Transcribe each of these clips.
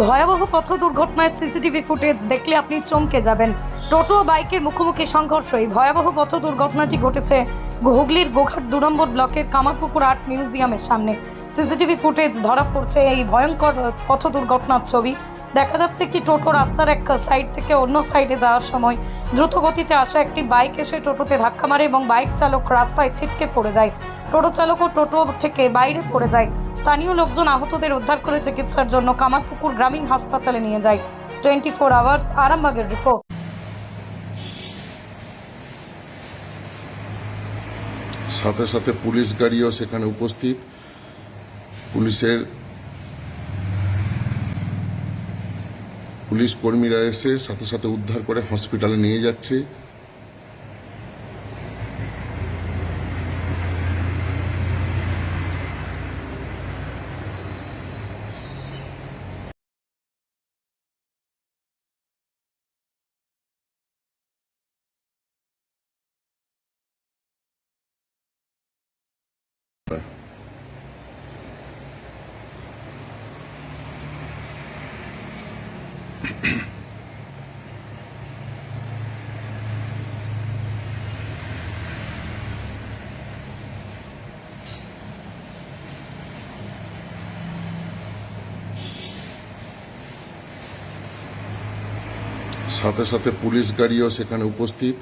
ভয়াবহ পথ দুর্ঘটনায় সিসিটিভি ফুটেজ দেখলে আপনি চমকে যাবেন। টোটো ও বাইকের মুখোমুখি সংঘর্ষ। এই ভয়াবহ পথ দুর্ঘটনাটি ঘটেছে হুগলির গোঘাট 2 নম্বর ব্লকের কামারপুকুর আর্ট মিউজিয়ামের সামনে। সিসিটিভি ফুটেজ ধরা পড়ছে এই ভয়ঙ্কর পথ দুর্ঘটনার ছবি। দেখা যাচ্ছে একটি টোটো রাস্তার এক সাইড থেকে অন্য সাইডে যাওয়ার সময় দ্রুত গতিতে আসা একটি বাইক এসে টোটোতে ধাক্কা মারে এবং বাইক চালক রাস্তায় ছিটকে পড়ে যায়। টোটো চালকও টোটো থেকে বাইরে পড়ে যায়। স্থানীয় লোকজন আহতদের উদ্ধার করে চিকিৎসার জন্য কামারপুকুর গ্রামীণ হাসপাতালে নিয়ে যায়। 24 আওয়ার্স আরামবাগের রিপোর্ট। সাথে সাথে পুলিশ গাড়িও সেখানে উপস্থিত। পুলিশ কর্মীরা এসে সাথে সাথে উদ্ধার করে হসপিটালে নিয়ে যাচ্ছে। সাথে সাথে পুলিশ গাড়িও সেখানে উপস্থিত।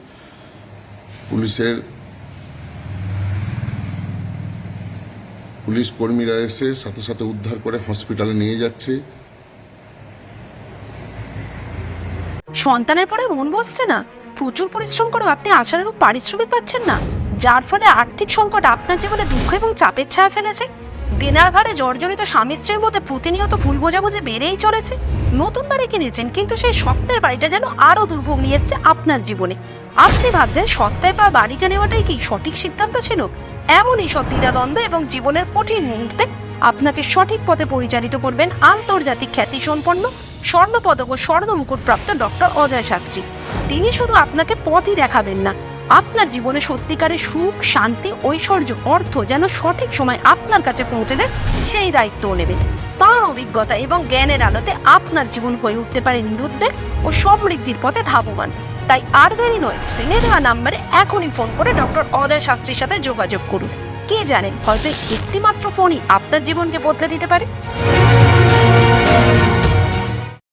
পুলিশ কর্মীরা এসে সাথে সাথে উদ্ধার করে হসপিটালে নিয়ে যাচ্ছে। সন্তানের পরে মন বসছে না, প্রচুর পরিশ্রম করেও আপনি আশানুরূপ পারিশ্রমিক পাচ্ছেন না, যার ফলে আর্থিক সংকট আপনার জীবনে দুঃখ এবং চাপের ছায়া ফেলেছে। দেনার ভারে জর্জরিত স্বামী স্ত্রীর মধ্যে প্রতিনিয়ত ভুল বোঝাবুঝি বেড়েই চলেছে। নতুন বাড়ি কিনেছেন, কিন্তু সেই স্বপ্নের বাড়িটা যেন আরো দুর্ভোগ নিয়ে এসছে আপনার জীবনে। আপনি ভাবছেন সস্তায় পাওয়া বাড়িটা নেওয়াটাই কি সঠিক সিদ্ধান্ত ছিল? এমনই সব দ্বিধাদ্বন্দ্ব এবং জীবনের কঠিন মুহূর্তে আপনাকে সঠিক পথে পরিচালিত করবেন আন্তর্জাতিক খ্যাতিসম্পন্ন স্বর্ণপদক ও স্বর্ণ মুকুটপ্রাপ্ত ডক্টর অজয় শাস্ত্রী। তিনি শুধু আপনাকে পথই দেখাবেন না, আপনার জীবনে সত্যিকারের সুখ, শান্তি, ঐশ্বর্য, অর্থ যেন সঠিক সময় আপনার কাছে পৌঁছে দেয় সেই দায়িত্বও নেবেন। তার অভিজ্ঞতা এবং জ্ঞানের আলোতে আপনার জীবন হয়ে উঠতে পারে নিরুদ্বেগ ও সমৃদ্ধির পথে ধাবমান। তাই আর দেরি নয়, স্ক্রিনে দেওয়া নাম্বারে এখনই ফোন করে ডক্টর অজয় শাস্ত্রীর সাথে যোগাযোগ করুন। কে জানেন, হয়তো একটি মাত্র ফোনই আপনার জীবনকে বদলে দিতে পারে।